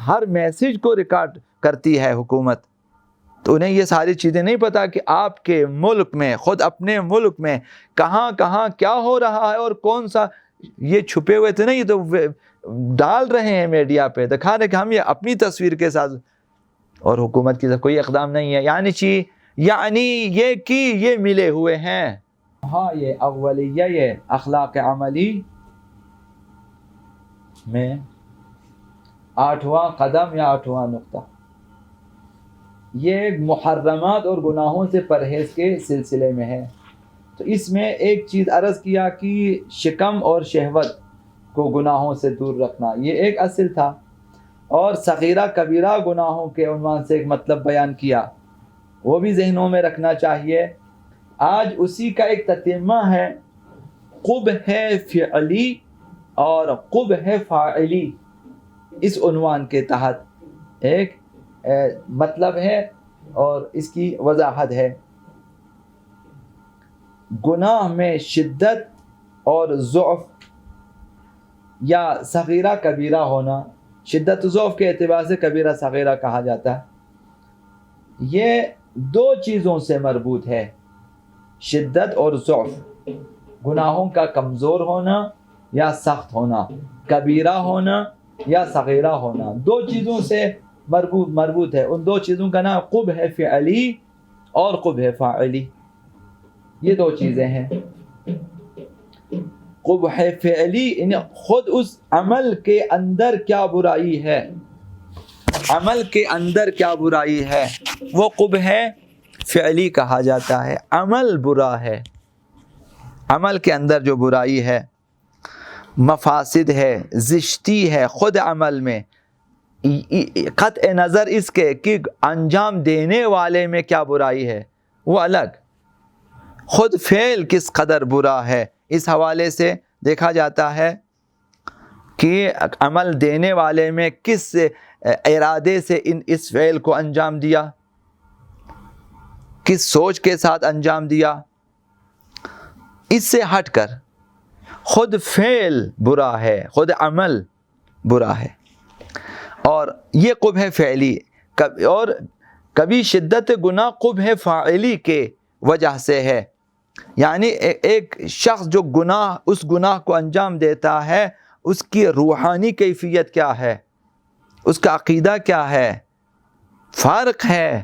ہر message کو record کرتی ہے حکومت، تو انہیں یہ ساری چیزیں نہیں پتہ کہ آپ کے ملک میں، خود اپنے ملک میں کہاں کہاں کیا ہو رہا ہے اور کون سا، یہ چھپے ہوئے تھے نا، یہ تو ڈال رہے ہیں میڈیا پہ، دکھا رہے کہ ہم یہ اپنی تصویر کے ساتھ، اور حکومت کی طرف کوئی اقدام نہیں ہے. یعنی یہ کہ یہ ملے ہوئے ہیں. ہاں، یہ اولیہ، یہ اخلاق عملی میں 8واں قدم یا 8واں نقطہ، یہ محرمات اور گناہوں سے پرہیز کے سلسلے میں ہے. تو اس میں ایک چیز عرض کیا کہ شکم اور شہوت کو گناہوں سے دور رکھنا، یہ ایک اصل تھا، اور صغیرہ کبیرہ گناہوں کے عنوان سے ایک مطلب بیان کیا، وہ بھی ذہنوں میں رکھنا چاہیے. آج اسی کا ایک تتمہ ہے، قبح فعلی اور قبح فاعلی. اس عنوان کے تحت ایک مطلب ہے اور اس کی وضاحت ہے. گناہ میں شدت اور ضعف یا صغیرہ کبیرہ ہونا، شدت و ضعف کے اعتبار سے کبیرہ صغیرہ کہا جاتا ہے، یہ دو چیزوں سے مربوط ہے، شدت اور ضعف، گناہوں کا کمزور ہونا یا سخت ہونا، کبیرہ ہونا یا صغیرہ ہونا، دو چیزوں سے مربوط ہے. ان دو چیزوں کا نام قبح فعلی اور قبح فاعلی، یہ دو چیزیں ہیں. قبح فعلی یعنی خود اس عمل کے اندر کیا برائی ہے، عمل کے اندر کیا برائی ہے، وہ قبح فعلی کہا جاتا ہے. عمل برا ہے، عمل کے اندر جو برائی ہے، مفاسد ہے، زشتی ہے خود عمل میں، قطع نظر اس کے کہ انجام دینے والے میں کیا برائی ہے وہ الگ، خود فعل کس قدر برا ہے، اس حوالے سے دیکھا جاتا ہے کہ عمل دینے والے میں کس ارادے سے اس فعل کو انجام دیا، کس سوچ کے ساتھ انجام دیا. اس سے ہٹ کر خود فعل برا ہے، خود عمل برا ہے، اور یہ قبح فعلی. اور کبھی شدت گناہ قبح فاعلی کے وجہ سے ہے، یعنی ایک شخص جو اس گناہ کو انجام دیتا ہے، اس کی روحانی کیفیت کیا ہے، اس کا عقیدہ کیا ہے، فرق ہے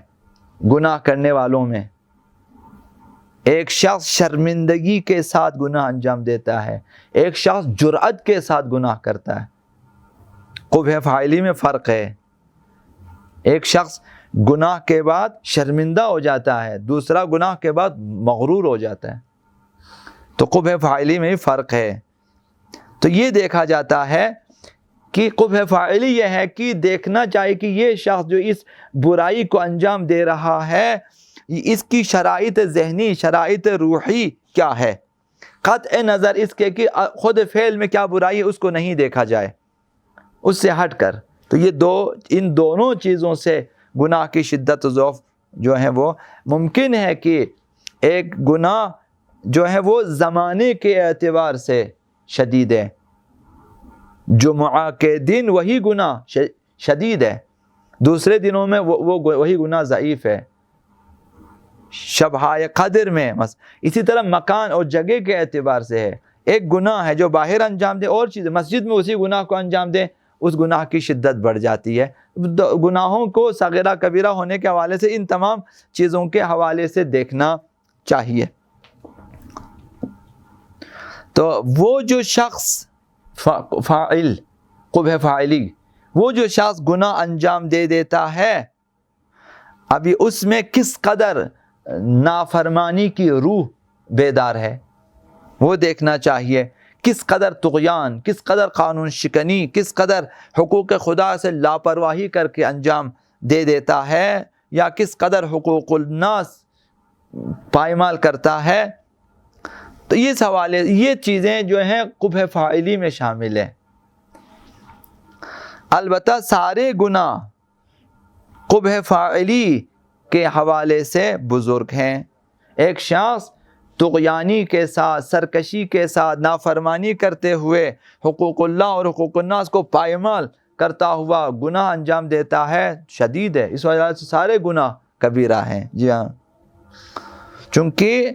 گناہ کرنے والوں میں. ایک شخص شرمندگی کے ساتھ گناہ انجام دیتا ہے، ایک شخص جرأت کے ساتھ گناہ کرتا ہے، قبح فاعلی میں فرق ہے. ایک شخص گناہ کے بعد شرمندہ ہو جاتا ہے، دوسرا گناہ کے بعد مغرور ہو جاتا ہے، تو قبح فاعلی میں فرق ہے. تو یہ دیکھا جاتا ہے کہ قبح فاعلی یہ ہے کہ دیکھنا چاہیے کہ یہ شخص جو اس برائی کو انجام دے رہا ہے، اس کی شرائط ذہنی، شرائط روحی کیا ہے، قطع نظر اس کے کہ خود فعل میں کیا برائی ہے اس کو نہیں دیکھا جائے، اس سے ہٹ کر. تو یہ ان دونوں چیزوں سے گناہ کی شدت و ضعف جو ہے وہ ممکن ہے کہ ایک گناہ جو ہے وہ زمانے کے اعتبار سے شدید ہے، جمعہ کے دن وہی گناہ شدید ہے، دوسرے دنوں میں وہی گناہ ضعیف ہے، شبہ قدر میں. اسی طرح مکان اور جگہ کے اعتبار سے ہے، ایک گناہ ہے جو باہر انجام دے اور چیز مسجد میں اسی گناہ کو انجام دے، اس گناہ کی شدت بڑھ جاتی ہے. گناہوں کو صغیرہ کبیرہ ہونے کے حوالے سے ان تمام چیزوں کے حوالے سے دیکھنا چاہیے. تو وہ جو شخص فاعل، قبح فاعلی، وہ جو شخص گناہ انجام دے دیتا ہے، ابھی اس میں کس قدر نافرمانی کی روح بیدار ہے وہ دیکھنا چاہیے، کس قدر طغیان، کس قدر قانون شکنی، کس قدر حقوق خدا سے لاپرواہی کر کے انجام دے دیتا ہے، یا کس قدر حقوق الناس پائمال کرتا ہے. تو یہ چیزیں جو ہیں قبح فاعلی میں شامل ہیں. البتہ سارے گناہ قبح فاعلی کے حوالے سے بزرگ ہیں. ایک شخص طغیانی کے ساتھ، سرکشی کے ساتھ، نافرمانی کرتے ہوئے حقوق اللہ اور حقوق الناس کو پائمال کرتا ہوا گناہ انجام دیتا ہے شدید ہے. اس وجہ سے سارے گناہ کبیرہ ہیں. جی ہاں، چونکہ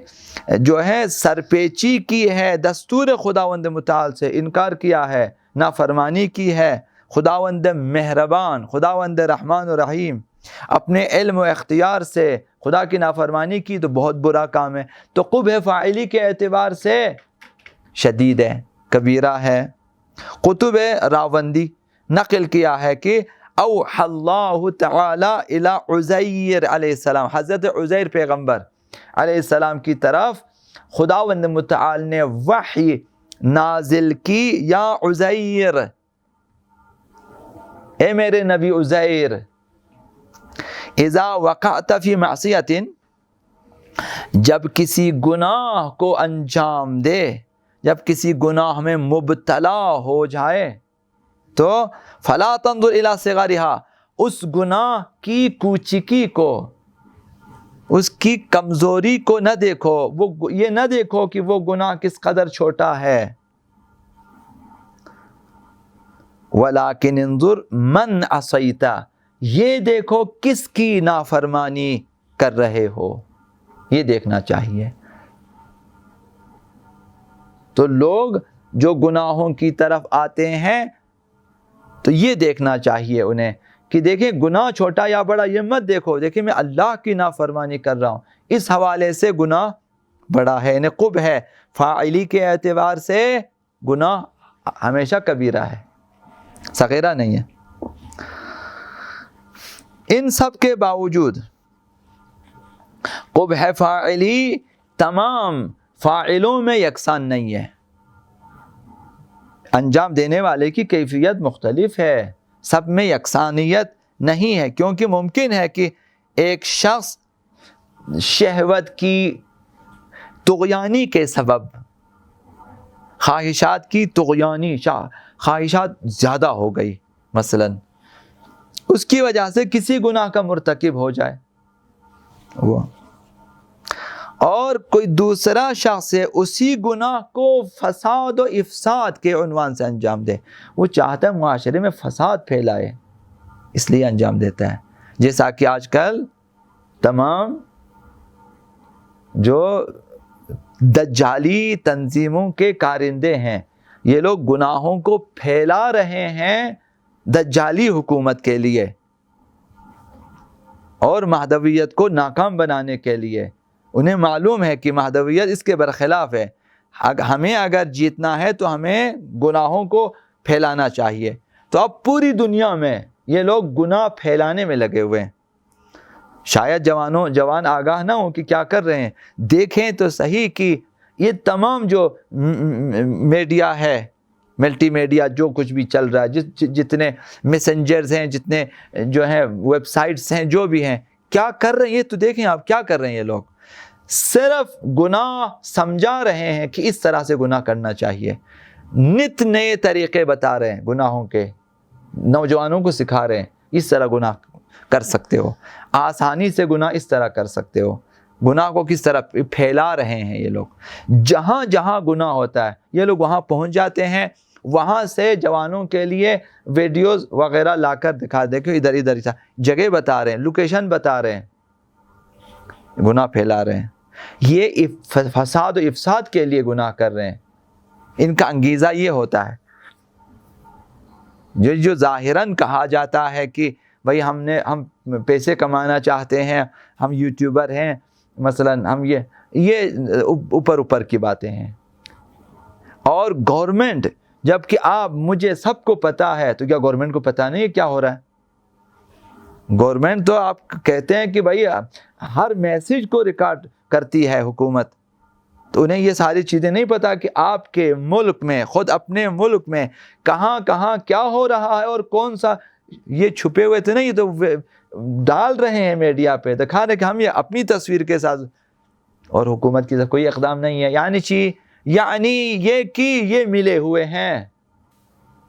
جو ہے سرپیچی کی ہے دستور خداوند متعال سے، انکار کیا ہے، نافرمانی کی ہے. خداوند مہربان، خداوند رحمان و رحیم اپنے علم و اختیار سے خدا کی نافرمانی کی تو بہت برا کام ہے. تو قبح فاعلی کے اعتبار سے شدید ہے، کبیرہ ہے. قطب راوندی نقل کیا ہے کہ اوحى اللہ تعالی الی عزیر علیہ السلام، حضرت عزیر پیغمبر علیہ السلام کی طرف خداوند متعال نے وحی نازل کی، یا عزیر، اے میرے نبی عزیر، اذا وقعت فی معصیت، جب کسی گناہ کو انجام دے، جب کسی گناہ میں مبتلا ہو جائے تو فلا تنظر الی صغارها، اس گناہ کی کوچکی کو، اس کی کمزوری کو نہ دیکھو، وہ یہ نہ دیکھو کہ وہ گناہ کس قدر چھوٹا ہے. ولیکن انظر من عصیت، یہ دیکھو کس کی نافرمانی کر رہے ہو، یہ دیکھنا چاہیے. تو لوگ جو گناہوں کی طرف آتے ہیں تو یہ دیکھنا چاہیے انہیں کہ دیکھیں گناہ چھوٹا یا بڑا یہ مت دیکھو، دیکھیں میں اللہ کی نافرمانی کر رہا ہوں، اس حوالے سے گناہ بڑا ہے. یعنی قبح ہے فاعلی کے اعتبار سے گناہ ہمیشہ کبیرہ ہے، صغیرہ نہیں ہے. ان سب کے باوجود قبح فاعلی تمام فاعلوں میں یکساں نہیں ہے. انجام دینے والے کی کیفیت مختلف ہے، سب میں یکسانیت نہیں ہے. کیونکہ ممکن ہے کہ ایک شخص شہوت کی طغیانی کے سبب، خواہشات کی طغیانی، خواہشات زیادہ ہو گئی مثلا، اس کی وجہ سے کسی گناہ کا مرتکب ہو جائے وہ، اور کوئی دوسرا شخص ہے اسی گناہ کو فساد و افساد کے عنوان سے انجام دے. وہ چاہتا ہے معاشرے میں فساد پھیلائے، اس لیے انجام دیتا ہے. جیسا کہ آج کل تمام جو دجالی تنظیموں کے کارندے ہیں، یہ لوگ گناہوں کو پھیلا رہے ہیں دجالی حکومت کے لیے اور مہدویت کو ناکام بنانے کے لیے. انہیں معلوم ہے کہ مہدویت اس کے برخلاف ہے. ہمیں اگر جیتنا ہے تو ہمیں گناہوں کو پھیلانا چاہیے. تو اب پوری دنیا میں یہ لوگ گناہ پھیلانے میں لگے ہوئے ہیں. شاید جوان آگاہ نہ ہوں کہ کیا کر رہے ہیں. دیکھیں تو صحیح کہ یہ تمام جو میڈیا ہے، ملٹی میڈیا، جو کچھ بھی چل رہا ہے، جتنے میسنجرز ہیں، جتنے جو ہیں ویب سائٹس ہیں، جو بھی ہیں، کیا کر رہے ہیں یہ تو دیکھیں آپ کیا کر رہے ہیں. یہ لوگ صرف گناہ سمجھا رہے ہیں کہ اس طرح سے گناہ کرنا چاہیے. نت نئے طریقے بتا رہے ہیں گناہوں کے، نوجوانوں کو سکھا رہے ہیں اس طرح گناہ کر سکتے ہو، آسانی سے گناہ اس طرح کر سکتے ہو. گناہ کو کس طرح پھیلا رہے ہیں یہ لوگ. جہاں جہاں گناہ ہوتا ہے یہ لوگ وہاں پہنچ جاتے ہیں، وہاں سے جوانوں کے لیے ویڈیوز وغیرہ لا کر دکھا دے کہ ادھر ادھر جگہ بتا رہے ہیں، لوکیشن بتا رہے ہیں، گناہ پھیلا رہے ہیں. یہ فساد و افساد کے لیے گناہ کر رہے ہیں. ان کا انگیزہ یہ ہوتا ہے. جو ظاہراً کہا جاتا ہے کہ بھائی ہم پیسے کمانا چاہتے ہیں، ہم یوٹیوبر ہیں مثلا، ہم یہ اوپر کی باتیں ہیں. اور گورنمنٹ، جب کہ آپ مجھے سب کو پتا ہے، تو کیا گورنمنٹ کو پتا نہیں ہے کیا ہو رہا ہے؟ گورنمنٹ تو آپ کہتے ہیں کہ بھائی ہر میسیج کو ریکارڈ کرتی ہے حکومت، تو انہیں یہ ساری چیزیں نہیں پتا کہ آپ کے ملک میں، خود اپنے ملک میں کہاں کہاں کیا ہو رہا ہے اور کون سا. یہ چھپے ہوئے تو نہیں، تو ڈال رہے ہیں میڈیا پہ، دکھا رہے کہ ہم یہ اپنی تصویر کے ساتھ، اور حکومت کی طرف کوئی اقدام نہیں ہے. یعنی یہ کہ یہ ملے ہوئے ہیں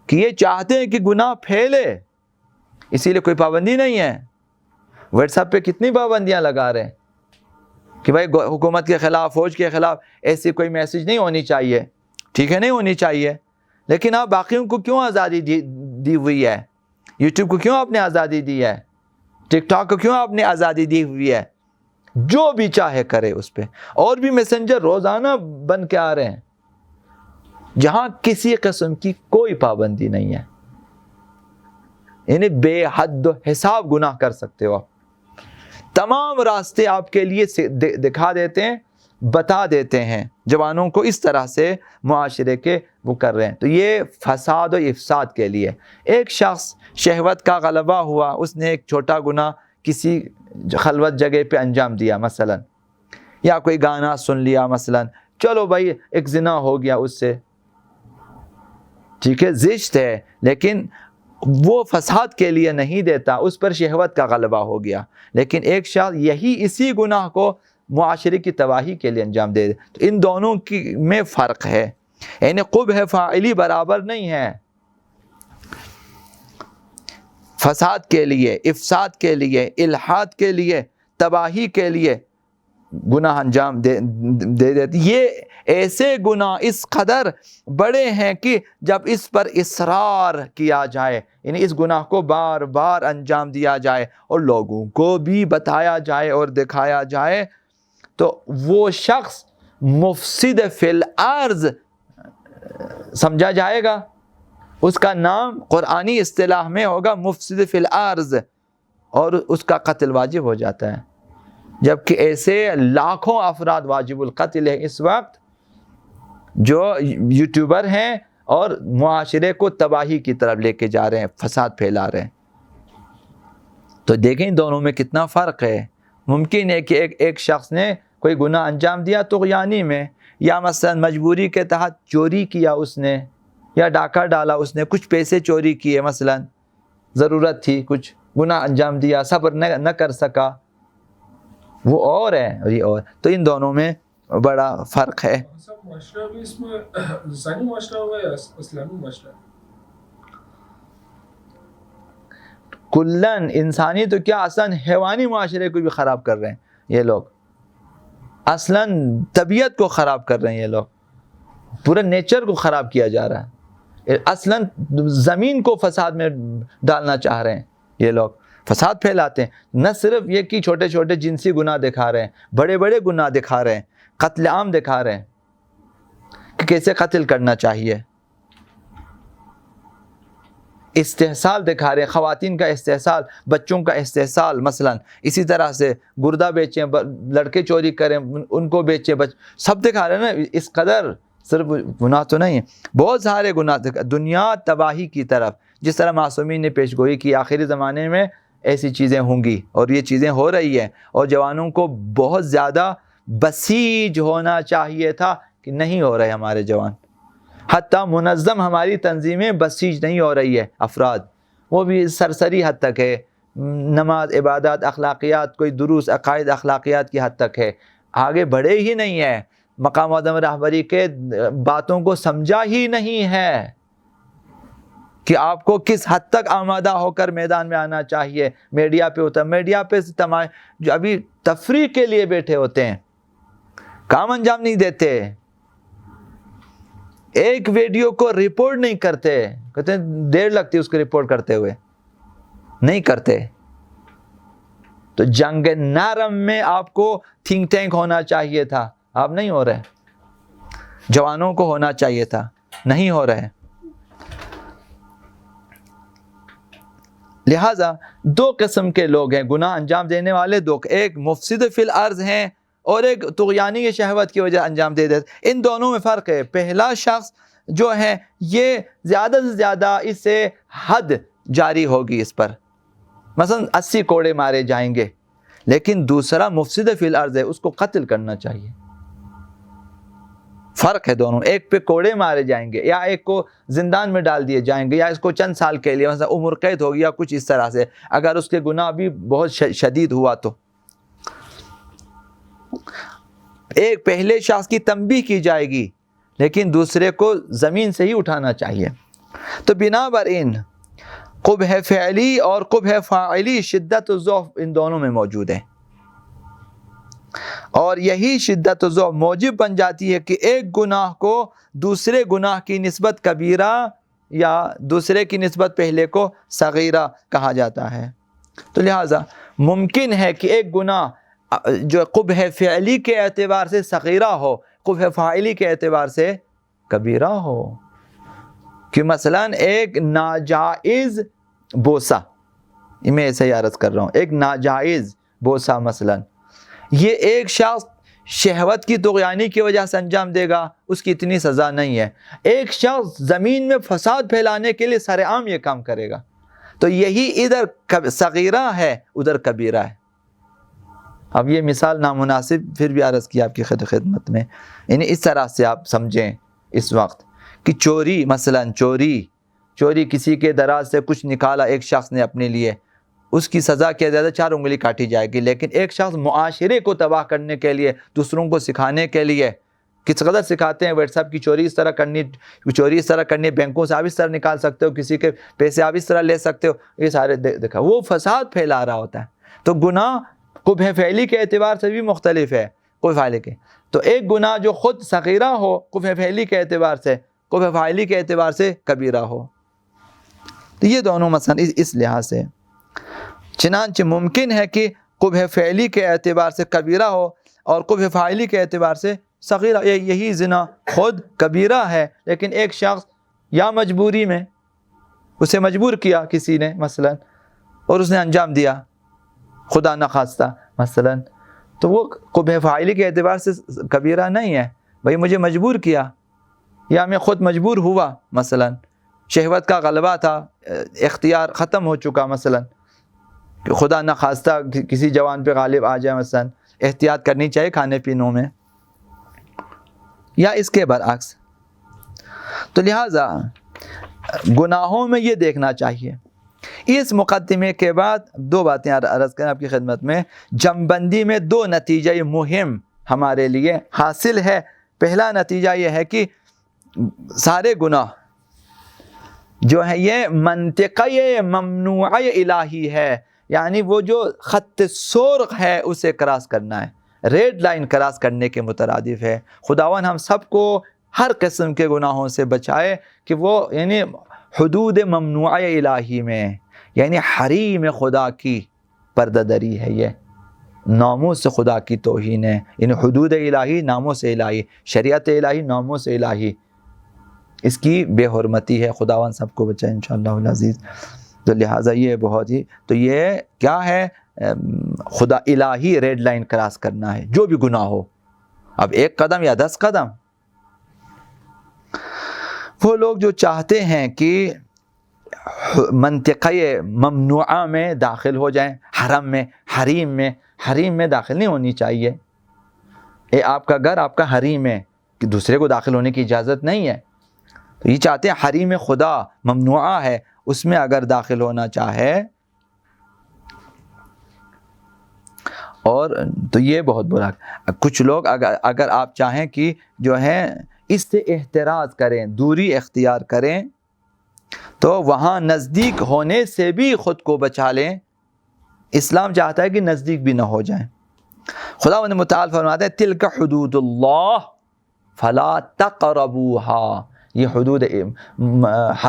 کہ یہ چاہتے ہیں کہ گناہ پھیلے، اسی لیے کوئی پابندی نہیں ہے. واٹس ایپ پہ کتنی پابندیاں لگا رہے ہیں کہ بھائی حکومت کے خلاف، فوج کے خلاف ایسی کوئی میسیج نہیں ہونی چاہیے. ٹھیک ہے نہیں ہونی چاہیے، لیکن آپ باقیوں کو کیوں آزادی دی ہوئی ہے یوٹیوب کو کیوں آپ نے آزادی دی ہے؟ ٹک ٹاک کو کیوں آپ نے آزادی دی ہوئی ہے؟ جو بھی چاہے کرے اس پہ. اور بھی میسنجر روزانہ بن کے آ رہے ہیں جہاں کسی قسم کی کوئی پابندی نہیں ہے. یعنی بے حد و حساب گناہ کر سکتے ہو آپ. تمام راستے آپ کے لیے دکھا دیتے ہیں، بتا دیتے ہیں جوانوں کو اس طرح سے معاشرے کے وہ کر رہے ہیں. تو یہ فساد و افساد کے لیے. ایک شخص شہوت کا غلبہ ہوا، اس نے ایک چھوٹا گناہ کسی خلوت جگہ پہ انجام دیا مثلا، یا کوئی گانا سن لیا مثلا، چلو بھائی ایک زنا ہو گیا اس سے، ٹھیک ہے زشت ہے، لیکن وہ فساد کے لیے نہیں دیتا، اس پر شہوت کا غلبہ ہو گیا. لیکن ایک شخص اسی گناہ کو معاشرے کی تباہی کے لیے انجام دے. تو ان دونوں میں فرق ہے. یعنی قبح فاعلی برابر نہیں ہے. فساد کے لیے، افساد کے لیے، الحاد کے لیے، تباہی کے لیے گناہ انجام دے دیتی. یہ ایسے گناہ اس قدر بڑے ہیں کہ جب اس پر اصرار کیا جائے، یعنی اس گناہ کو بار بار انجام دیا جائے اور لوگوں کو بھی بتایا جائے اور دکھایا جائے، تو وہ شخص مفسد فی الارض سمجھا جائے گا. اس کا نام قرآنی اصطلاح میں ہوگا مفسد فی الارض، اور اس کا قتل واجب ہو جاتا ہے. جبکہ ایسے لاکھوں افراد واجب القتل ہیں اس وقت جو یوٹیوبر ہیں اور معاشرے کو تباہی کی طرف لے کے جا رہے ہیں، فساد پھیلا رہے ہیں. تو دیکھیں ان دونوں میں کتنا فرق ہے. ممکن ہے کہ ایک شخص نے کوئی گناہ انجام دیا طغیانی میں، یا مثلا مجبوری کے تحت چوری کیا اس نے، یا ڈاکہ ڈالا اس نے، کچھ پیسے چوری کیے مثلا، ضرورت تھی، کچھ گناہ انجام دیا، صبر نہ کر سکا، وہ اور ہے اور یہ اور. تو ان دونوں میں بڑا فرق ہے. معاشرہ بھی اس میں انسانی معاشرہ ہوا یا اسلامی معاشرہ؟ کلن انسانی تو کیا، اصلاً حیوانی معاشرے کو بھی خراب کر رہے ہیں یہ لوگ. اصلاً طبیعت کو خراب کر رہے ہیں یہ لوگ، پورا نیچر کو خراب کیا جا رہا ہے. اصلاً زمین کو فساد میں ڈالنا چاہ رہے ہیں یہ لوگ، فساد پھیلاتے ہیں. نہ صرف یہ کہ چھوٹے چھوٹے جنسی گناہ دکھا رہے ہیں، بڑے بڑے گناہ دکھا رہے ہیں، قتل عام دکھا رہے ہیں کہ کیسے قتل کرنا چاہیے. استحصال دکھا رہے ہیں، خواتین کا استحصال، بچوں کا استحصال مثلا. اسی طرح سے گردہ بیچیں، لڑکے چوری کریں ان کو بیچیں، سب دکھا رہے ہیں نا. اس قدر صرف گناہ تو نہیں، بہت سارے گناہ. دنیا تباہی کی طرف، جس طرح معصومین نے پیش گوئی کی آخری زمانے میں ایسی چیزیں ہوں گی، اور یہ چیزیں ہو رہی ہیں. اور جوانوں کو بہت زیادہ بسیج ہونا چاہیے تھا کہ نہیں ہو رہے ہمارے جوان. حتیٰ منظم ہماری تنظیمیں بسیج نہیں ہو رہی ہے، افراد وہ بھی سرسری حد تک ہے. نماز، عبادات، اخلاقیات، کوئی دروس عقائد اخلاقیات کی حد تک ہے، آگے بڑھے ہی نہیں ہے. مقام معظم رہبری کے باتوں کو سمجھا ہی نہیں ہے کہ آپ کو کس حد تک آمادہ ہو کر میدان میں آنا چاہیے. میڈیا پہ ہوتا ہے، میڈیا پہ جو ابھی تفریح کے لیے بیٹھے ہوتے ہیں، کام انجام نہیں دیتے. ایک ویڈیو کو رپورٹ نہیں کرتے، کہتے ہیں دیر لگتی اس کو رپورٹ کرتے ہوئے، نہیں کرتے. تو جنگ نرم میں آپ کو تھنک ٹینک ہونا چاہیے تھا، آپ نہیں ہو رہے. جوانوں کو ہونا چاہیے تھا، نہیں ہو رہے. لہٰذا دو قسم کے لوگ ہیں گناہ انجام دینے والے، دو، ایک مفسد فی الارض ہیں اور ایک طغیانی کی شہوت کی وجہ انجام دے دیتے. ان دونوں میں فرق ہے. پہلا شخص جو ہے یہ زیادہ سے زیادہ اس سے حد جاری ہوگی اس پر، مثلا 80 کوڑے مارے جائیں گے. لیکن دوسرا مفسد فی الارض ہے، اس کو قتل کرنا چاہیے. فرق ہے دونوں. ایک پہ کوڑے مارے جائیں گے، یا ایک کو زندان میں ڈال دیے جائیں گے، یا اس کو چند سال کے لیے مثلا عمر قید ہوگی یا کچھ اس طرح سے، اگر اس کے گناہ بھی بہت شدید ہوا تو. ایک پہلے شخص کی تنبیہ کی جائے گی، لیکن دوسرے کو زمین سے ہی اٹھانا چاہیے. تو بنا بر ان قبح فعلی اور قبح فاعلی، شدت و ضعف ان دونوں میں موجود ہے. اور یہی شدت و ضعف موجب بن جاتی ہے کہ ایک گناہ کو دوسرے گناہ کی نسبت کبیرہ یا دوسرے کی نسبت پہلے کو صغیرہ کہا جاتا ہے. تو لہٰذا ممکن ہے کہ ایک گناہ جو قبح فعلی کے اعتبار سے صغیرہ ہو، قبح فاعلی کے اعتبار سے کبیرہ ہو. کہ مثلا ایک ناجائز بوسہ، میں ایسے ہی عرض کر رہا ہوں، ایک ناجائز بوسہ مثلا یہ ایک شخص شہوت کی طغیانی کی وجہ سے انجام دے گا، اس کی اتنی سزا نہیں ہے. ایک شخص زمین میں فساد پھیلانے کے لیے سر عام یہ کام کرے گا، تو یہی ادھر صغیرہ ہے ادھر کبیرہ ہے. اب یہ مثال نامناسب پھر بھی عرض کی آپ کی خدمت میں، یعنی اس طرح سے آپ سمجھیں اس وقت کہ چوری مثلا چوری کسی کے دراز سے کچھ نکالا ایک شخص نے اپنے لیے، اس کی سزا کیا زیادہ 4 انگلی کاٹی جائے گی. لیکن ایک شخص معاشرے کو تباہ کرنے کے لیے، دوسروں کو سکھانے کے لیے، کس قدر سکھاتے ہیں واٹس ایپ کی چوری اس طرح کرنی، بینکوں سے آپ اس طرح نکال سکتے ہو، کسی کے پیسے آپ اس طرح لے سکتے ہو، یہ سارے دیکھا وہ فساد پھیلا رہا ہوتا ہے. تو گناہ قبح فعلی کے اعتبار سے بھی مختلف ہے قبح فاعلی کے. تو ایک گناہ جو خود صغیرہ ہو قبح فعلی کے اعتبار سے، قبح فاعلی کے اعتبار سے کبیرہ ہو. تو یہ دونوں مثلا اس لحاظ سے چنانچہ ممکن ہے کہ قبح فعلی کے اعتبار سے کبیرہ ہو اور قبح فاعلی کے اعتبار سے صغیرہ. یہی زنا خود کبیرہ ہے، لیکن ایک شخص یا مجبوری میں اسے مجبور کیا کسی نے مثلا اور اس نے انجام دیا خدا نخواستہ مثلا، تو وہ قبح فاعلی کے اعتبار سے کبیرہ نہیں ہے. بھئی مجھے مجبور کیا یا میں خود مجبور ہوا مثلا، شہوت کا غلبہ تھا، اختیار ختم ہو چکا مثلا، کہ خدا نخواستہ کسی جوان پہ غالب آ جائے مثلا، احتیاط کرنی چاہیے کھانے پینوں میں، یا اس کے برعکس. تو لہٰذا گناہوں میں یہ دیکھنا چاہیے. اس مقدمے کے بعد 2 باتیں عرض کریں آپ کی خدمت میں. جمع بندی میں 2 نتیجہ مہم ہمارے لیے حاصل ہے. پہلا نتیجہ یہ ہے کہ سارے گناہ جو ہے یہ منطقہ ممنوع الہی ہے، یعنی وہ جو خط سرخ ہے اسے کراس کرنا ہے، ریڈ لائن کراس کرنے کے مترادف ہے. خداوند ہم سب کو ہر قسم کے گناہوں سے بچائے کہ وہ یعنی حدود ممنوع الہی میں، یعنی حریم خدا کی پردہ دری ہے، یہ ناموس خدا کی توہین ہے. یعنی حدود الہی، ناموس الہی، شریعت الہی، ناموس الہی، اس کی بے حرمتی ہے. خداوند سب کو بچائے انشاءاللہ العزیز. تو لہٰذا یہ بہت ہی، تو یہ کیا ہے، خدا الہی ریڈ لائن کراس کرنا ہے جو بھی گناہ ہو. اب 1 قدم یا 10 قدم. وہ لوگ جو چاہتے ہیں کہ منطقہ ممنوعہ میں داخل ہو جائیں، حریم میں داخل نہیں ہونی چاہیے. آپ کا گھر آپ کا حریم ہے کہ دوسرے کو داخل ہونے کی اجازت نہیں ہے. تو یہ چاہتے ہیں حریم خدا ممنوعہ ہے، اس میں اگر داخل ہونا چاہے، اور تو یہ بہت برا. کچھ لوگ اگر آپ چاہیں کہ جو ہے اس سے احتراز کریں، دوری اختیار کریں، تو وہاں نزدیک ہونے سے بھی خود کو بچا لیں. اسلام چاہتا ہے کہ نزدیک بھی نہ ہو جائیں. خداوند متعال فرماتے ہیں تلک حدود اللہ فلا تقربوها. یہ حدود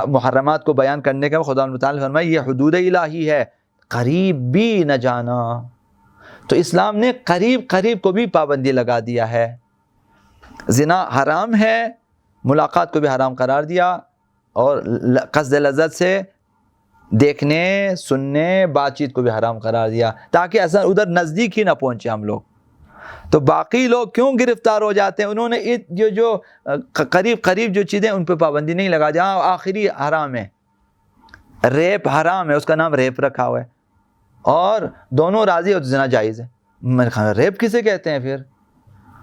محرمات کو بیان کرنے کا خداوند متعال فرمایا یہ حدود الہی ہے، قریب بھی نہ جانا. تو اسلام نے قریب کو بھی پابندی لگا دیا ہے. زنا حرام ہے، ملاقات کو بھی حرام قرار دیا، اور قصد لذت سے دیکھنے سننے بات چیت کو بھی حرام قرار دیا، تاکہ اصلا ادھر نزدیک ہی نہ پہنچے ہم لوگ. تو باقی لوگ کیوں گرفتار ہو جاتے ہیں؟ انہوں نے جو قریب جو چیزیں ان پہ پابندی نہیں لگا. جہاں آخری حرام ہے، ریپ حرام ہے، اس کا نام ریپ رکھا ہوا ہے، اور دونوں راضی ہو تو زنا جائز ہے. میں نے کہا ریپ کسے کہتے ہیں پھر؟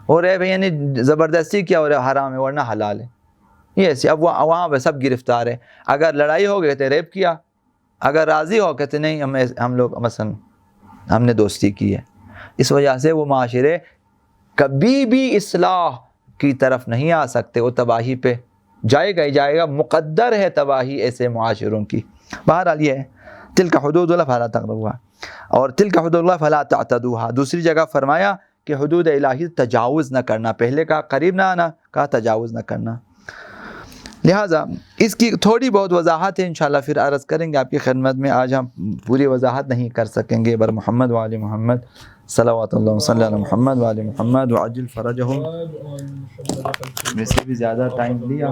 اور ریپ یعنی زبردستی کیا ہو رہا ہے، حرام ہے ورنہ حلال ہے. یہ ایسے اب وہاں پہ سب گرفتار ہے. اگر لڑائی ہو گئی تو ریپ کیا، اگر راضی ہو کہتے نہیں ہم لوگ مثلا ہم نے دوستی کی ہے. اس وجہ سے وہ معاشرے کبھی بھی اصلاح کی طرف نہیں آ سکتے، وہ تباہی پہ جائے گا. مقدر ہے تباہی ایسے معاشروں کی. بہرحال یہ ہے تلک حدود اللہ فلا تقربوها اور تلک حدود اللہ فلا تعتدوها. دوسری جگہ فرمایا کہ حدود الہی تجاوز نہ کرنا. پہلے کہا قریب نہ آنا، کہا تجاوز نہ کرنا. لہٰذا اس کی تھوڑی بہت وضاحت ہے، انشاءاللہ پھر عرض کریں گے آپ کی خدمت میں. آج ہم پوری وضاحت نہیں کر سکیں گے. بر محمد وآل محمد صلوات اللہ صلی علی محمد وآل محمد وعجل فرجہم. ویسے بھی زیادہ ٹائم لیا.